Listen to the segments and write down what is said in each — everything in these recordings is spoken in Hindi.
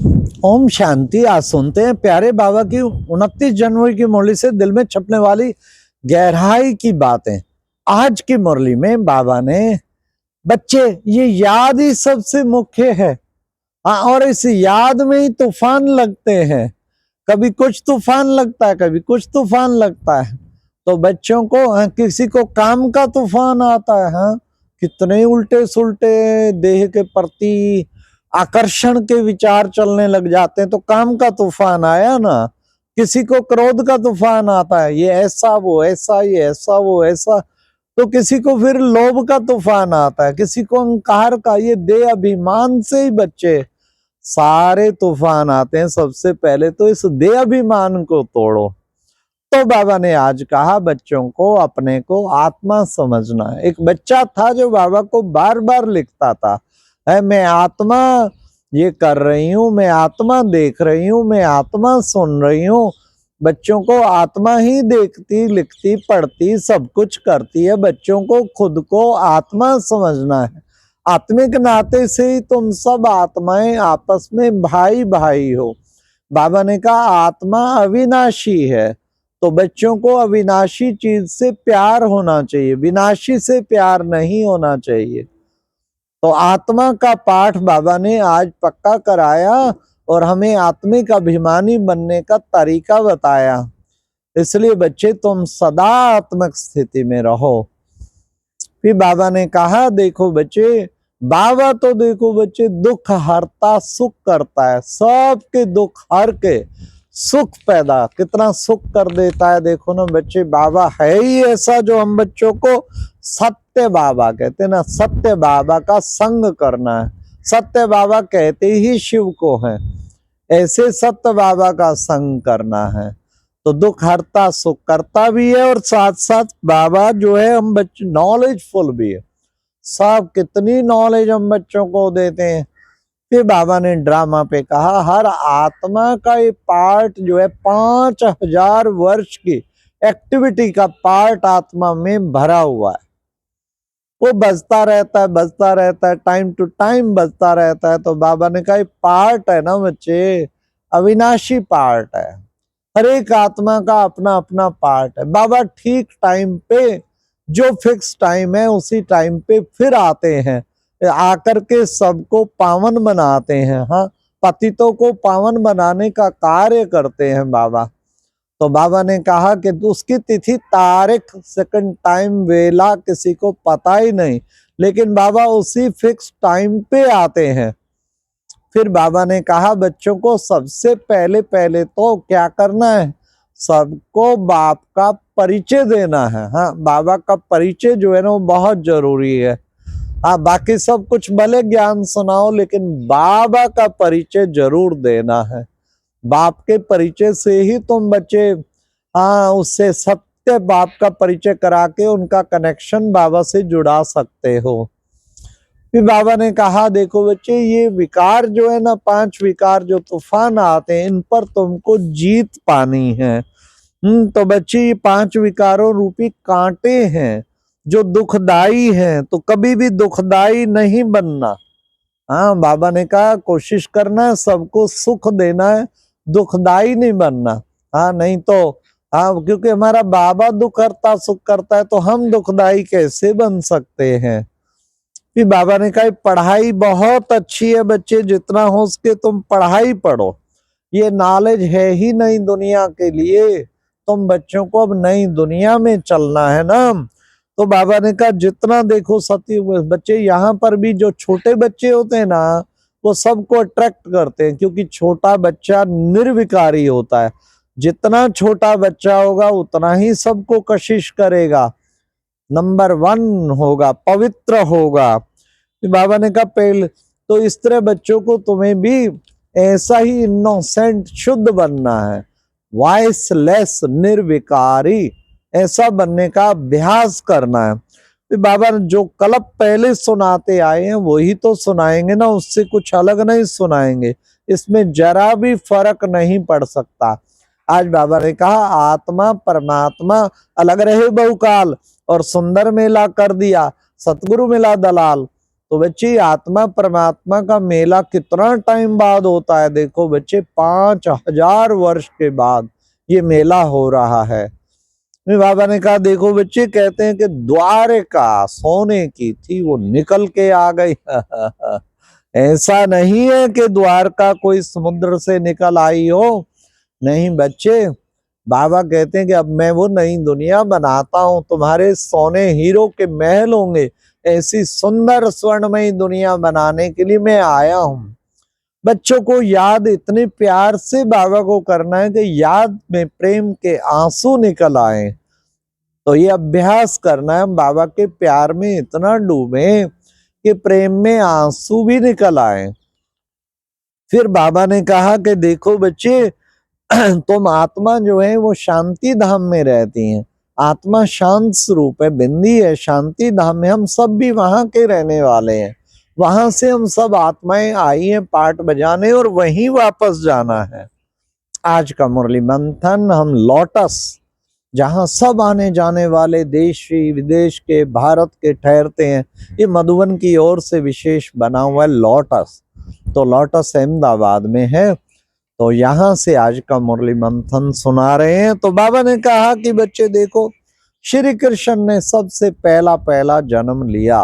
ओम शांति। आज सुनते हैं प्यारे बाबा की 29 जनवरी की मुरली से दिल में छपने वाली गहराई की बातें। आज की मुरली में बाबा ने बच्चे ये याद ही सबसे मुख्य है। और इस याद में ही तूफान लगते हैं। कभी कुछ तूफान लगता है, कभी कुछ तूफान लगता है। तो बच्चों को किसी को काम का तूफान आता है। हाँ, कितने उल्टे सुल्टे देह के प्रति आकर्षण के विचार चलने लग जाते हैं। तो काम का तूफान आया ना। किसी को क्रोध का तूफान आता है, ये ऐसा वो ऐसा, ये ऐसा वो ऐसा। तो किसी को फिर लोभ का तूफान आता है, किसी को अहंकार का। ये देह अभिमान से ही बच्चे सारे तूफान आते हैं। सबसे पहले तो इस देह अभिमान को तोड़ो। तो बाबा ने आज कहा बच्चों को अपने को आत्मा समझना है। एक बच्चा था जो बाबा को बार बार लिखता था, है मैं आत्मा ये कर रही हूँ, मैं आत्मा देख रही हूँ, मैं आत्मा सुन रही हूँ। बच्चों को आत्मा ही देखती, लिखती, पढ़ती, सब कुछ करती है। बच्चों को खुद को आत्मा समझना है। आत्मिक नाते से ही तुम सब आत्माएं आपस में भाई भाई हो। बाबा ने कहा आत्मा अविनाशी है। तो बच्चों को अविनाशी चीज से प्यार होना चाहिए, विनाशी से प्यार नहीं होना चाहिए। तो आत्मा का पाठ बाबा ने आज पक्का कराया और हमें आत्मिक अभिमानी बनने का तरीका बताया। इसलिए बच्चे तुम सदा आत्मिक स्थिति में रहो। फिर बाबा ने कहा देखो बच्चे, बाबा तो देखो बच्चे दुख हरता सुख करता है। सबके दुख हर के सुख पैदा, कितना सुख कर देता है। देखो ना बच्चे, बाबा है ही ऐसा जो हम बच्चों को सत्य बाबा कहते हैं ना। सत्य बाबा का संग करना है। सत्य बाबा कहते ही शिव को है, ऐसे सत्य बाबा का संग करना है। तो दुख हरता सुख करता भी है और साथ साथ बाबा जो है हम बच्चे नॉलेजफुल भी है। सब कितनी नॉलेज हम बच्चों को देते हैं। फिर बाबा ने ड्रामा पे कहा हर आत्मा का ये पार्ट जो है 5000 वर्ष की एक्टिविटी का पार्ट आत्मा में भरा हुआ है। वो बजता रहता है, बजता रहता है, टाइम टू टाइम बजता रहता है। तो बाबा ने कहा ये पार्ट है ना बच्चे, अविनाशी पार्ट है। हर एक आत्मा का अपना अपना पार्ट है। बाबा ठीक टाइम पे, जो फिक्स टाइम है उसी टाइम पे फिर आते हैं, आकर के सबको पावन बनाते हैं। हाँ, पतितों को पावन बनाने का कार्य करते हैं बाबा। तो बाबा ने कहा कि उसकी तिथि तारीख सेकंड टाइम वेला किसी को पता ही नहीं, लेकिन बाबा उसी फिक्स टाइम पे आते हैं। फिर बाबा ने कहा बच्चों को सबसे पहले पहले तो क्या करना है, सबको बाप का परिचय देना है। हाँ, बाबा का परिचय जो है ना वो बहुत जरूरी है। हाँ, बाकी सब कुछ भले ज्ञान सुनाओ, लेकिन बाबा का परिचय जरूर देना है। बाप के परिचय से ही तुम बच्चे, हाँ, उससे सत्य बाप का परिचय करा के उनका कनेक्शन बाबा से जुड़ा सकते हो। फिर बाबा ने कहा देखो बच्चे, ये विकार जो है ना, 5 विकार जो तूफान आते हैं, इन पर तुमको जीत पानी है। तो बच्चे ये 5 विकारों रूपी कांटे हैं जो दुखदाई हैं। तो कभी भी दुखदाई नहीं बनना। हाँ, बाबा ने कहा कोशिश करना है सबको सुख देना है, दुखदाई नहीं बनना। हाँ, नहीं तो हाँ, क्योंकि हमारा बाबा दुख करता सुख करता है, तो हम दुखदाई कैसे बन सकते हैं। फिर बाबा ने कहा पढ़ाई बहुत अच्छी है बच्चे, जितना हो सके तुम पढ़ाई पढ़ो। ये नॉलेज है ही नहीं दुनिया के लिए। तुम बच्चों को अब नई दुनिया में चलना है ना। तो बाबा ने कहा जितना देखो सती बच्चे, यहाँ पर भी जो छोटे बच्चे होते हैं ना, वो सबको अट्रैक्ट करते हैं, क्योंकि छोटा बच्चा निर्विकारी होता है। जितना छोटा बच्चा होगा उतना ही सबको कशिश करेगा, नंबर 1 होगा, पवित्र होगा। बाबा ने कहा पहले तो इस तरह बच्चों को तुम्हें भी ऐसा ही इनोसेंट शुद्ध बनना है, वॉइसलेस निर्विकारी, ऐसा बनने का अभ्यास करना है। फिर बाबा ने जो कलप पहले सुनाते आए हैं वही तो सुनाएंगे ना, उससे कुछ अलग नहीं सुनाएंगे। इसमें जरा भी फर्क नहीं पड़ सकता। आज बाबा ने कहा आत्मा परमात्मा अलग रहे बहुकाल, और सुंदर मेला कर दिया सतगुरु मिला दलाल। तो बच्चे आत्मा परमात्मा का मेला कितना टाइम बाद होता है, देखो बच्चे 5000 वर्ष के बाद ये मेला हो रहा है। मेरे बाबा ने कहा देखो बच्चे, कहते हैं कि द्वारका सोने की थी, वो निकल के आ गई। ऐसा नहीं है कि द्वारका कोई समुद्र से निकल आई हो, नहीं बच्चे, बाबा कहते हैं कि अब मैं वो नई दुनिया बनाता हूं, तुम्हारे सोने हीरो के महल होंगे, ऐसी सुंदर स्वर्णमयी दुनिया बनाने के लिए मैं आया हूं। बच्चों को याद इतने प्यार से बाबा को करना है कि याद में प्रेम के आंसू निकल आए। तो ये अभ्यास करना है, बाबा के प्यार में इतना डूबे कि प्रेम में आंसू भी निकल आए। फिर बाबा ने कहा कि देखो बच्चे, तुम आत्मा जो है वो शांति धाम में रहती हैं, आत्मा शांत स्वरूप है, बिंदी है, शांति धाम में हम सब भी वहां के रहने वाले हैं। वहां से हम सब आत्माएं आई हैं पाठ बजाने और वहीं वापस जाना है। आज का मुरली मंथन हम लोटस, जहां सब आने जाने वाले देशी विदेश के भारत के ठहरते हैं, ये मधुबन की ओर से विशेष बना हुआ है लोटस। तो लोटस अहमदाबाद में है, तो यहां से आज का मुरली मंथन सुना रहे हैं। तो बाबा ने कहा कि बच्चे देखो, श्री कृष्ण ने सबसे पहला जन्म लिया।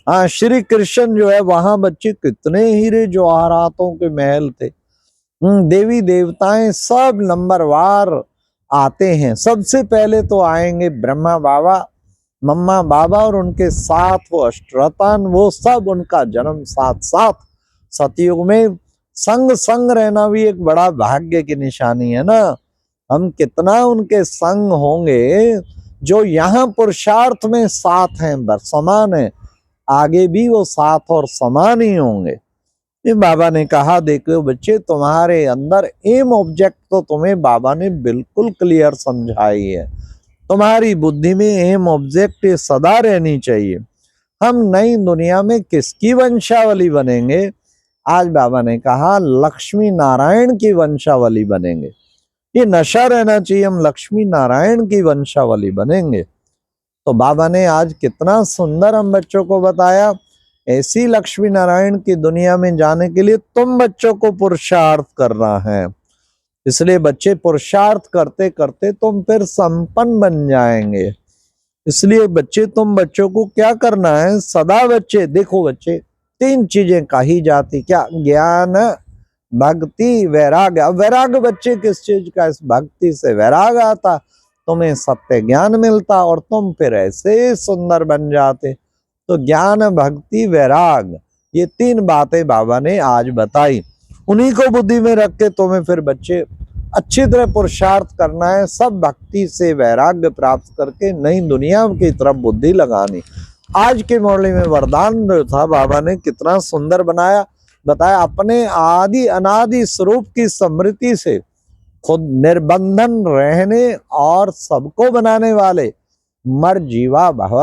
हाँ, श्री कृष्ण जो है वहां बच्चे कितने हीरे जवाहरातों के महल थे। देवी देवताएं सब नंबरवार आते हैं। सबसे पहले तो आएंगे ब्रह्मा बाबा, मम्मा बाबा और उनके साथ वो अष्टरतन, वो सब उनका जन्म साथ साथ। सतयुग में संग संग रहना भी एक बड़ा भाग्य की निशानी है ना। हम कितना उनके संग होंगे जो यहाँ पुरुषार्थ में साथ हैं, समान है, आगे भी वो साथ और समान ही होंगे। ये बाबा ने कहा देखो बच्चे, तुम्हारे अंदर एम ऑब्जेक्ट तो तुम्हें बाबा ने बिल्कुल क्लियर समझाई है। तुम्हारी बुद्धि में एम ऑब्जेक्ट सदा रहनी चाहिए। हम नई दुनिया में किसकी वंशावली बनेंगे? आज बाबा ने कहा लक्ष्मी नारायण की वंशावली बनेंगे। ये नशा रहना चाहिए, हम लक्ष्मी नारायण की वंशावली बनेंगे। तो बाबा ने आज कितना सुंदर हम बच्चों को बताया। ऐसी लक्ष्मी नारायण की दुनिया में जाने के लिए तुम बच्चों को पुरुषार्थ करना है। इसलिए बच्चे पुरुषार्थ करते करते तुम फिर संपन्न बन जाएंगे। इसलिए बच्चे, तुम बच्चों को क्या करना है, सदा बच्चे देखो बच्चे, 3 चीजें कही जाती, क्या? ज्ञान, भक्ति, वैराग्य। वैराग्य बच्चे किस चीज का? इस भक्ति से वैराग आता, तुम्हें सत्य ज्ञान मिलता और तुम फिर ऐसे सुंदर बन जाते। तो ज्ञान, भक्ति, वैराग, ये 3 बातें बाबा ने आज बताई। उन्हीं को बुद्धि में रख के तुम्हें फिर बच्चे अच्छी तरह पुरुषार्थ करना है, सब भक्ति से वैराग्य प्राप्त करके नई दुनिया की तरफ बुद्धि लगानी। आज के मुरली में वरदान जो था बाबा ने कितना सुंदर बताया। अपने आदि अनादि स्वरूप की स्मृति से खुद निर्बंधन रहने और सबको बनाने वाले मर जीवा भव।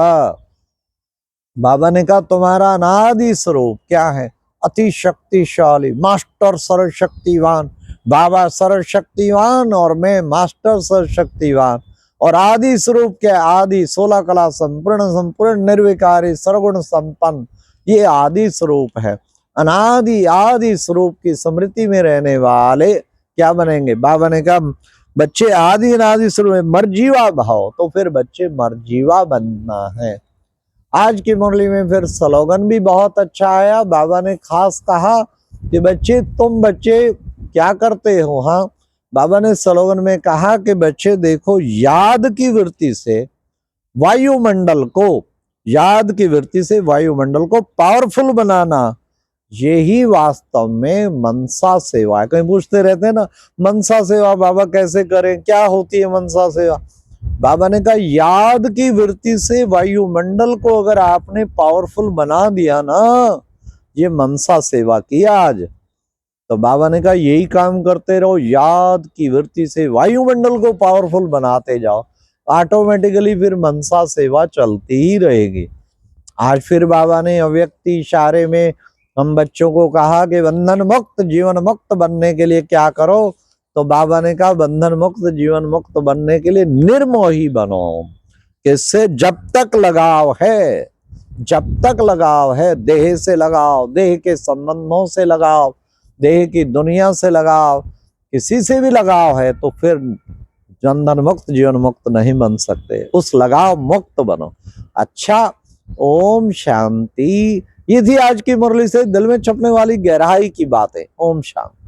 बाबा ने कहा तुम्हारा अनादि स्वरूप क्या है? अति शक्तिशाली, मास्टर सर्वशक्तिवान। बाबा सर्वशक्तिवान और मैं मास्टर सर्वशक्तिवान। और आदि स्वरूप क्या? आदि 16 कला संपूर्ण निर्विकारी सर्वगुण संपन्न, ये आदि स्वरूप है। अनादि आदि स्वरूप की स्मृति में रहने वाले क्या बनेंगे? बाबा ने कहा बच्चे आदि अनादि स्वरूप मरजीवा भाव, तो फिर बच्चे मरजीवा बनना है। आज की मुरली में फिर स्लोगन भी बहुत अच्छा आया। बाबा ने खास कहा कि बच्चे, तुम बच्चे क्या करते हो? हाँ, बाबा ने स्लोगन में कहा कि बच्चे देखो, याद की वृत्ति से वायुमंडल को पावरफुल बनाना, यही वास्तव में मनसा सेवा है। कहीं पूछते रहते हैं ना, मनसा सेवा बाबा कैसे करें, क्या होती है मनसा सेवा? बाबा ने कहा याद की वृत्ति से वायुमंडल को अगर आपने पावरफुल बना दिया ना, ये मनसा सेवा की आज। तो बाबा ने कहा यही काम करते रहो, याद की वृत्ति से वायुमंडल को पावरफुल बनाते जाओ, ऑटोमेटिकली फिर मनसा सेवा चलती ही रहेगी। आज फिर बाबा ने अव्यक्ति इशारे में हम बच्चों को कहा कि बंधन मुक्त जीवन मुक्त बनने के लिए क्या करो? तो बाबा ने कहा बंधन मुक्त जीवन मुक्त बनने के लिए निर्मोही बनो। किससे? जब तक लगाव है, जब तक लगाव है, देह से लगाव, देह के संबंधों से लगाव, देह की दुनिया से लगाव, किसी से भी लगाव है, तो फिर बंधन मुक्त जीवन मुक्त नहीं बन सकते। उस लगाव मुक्त बनो। अच्छा, ओम शांति। ये थी आज की मुरली से दिल में छपने वाली गहराई की बातें। ओम शांति।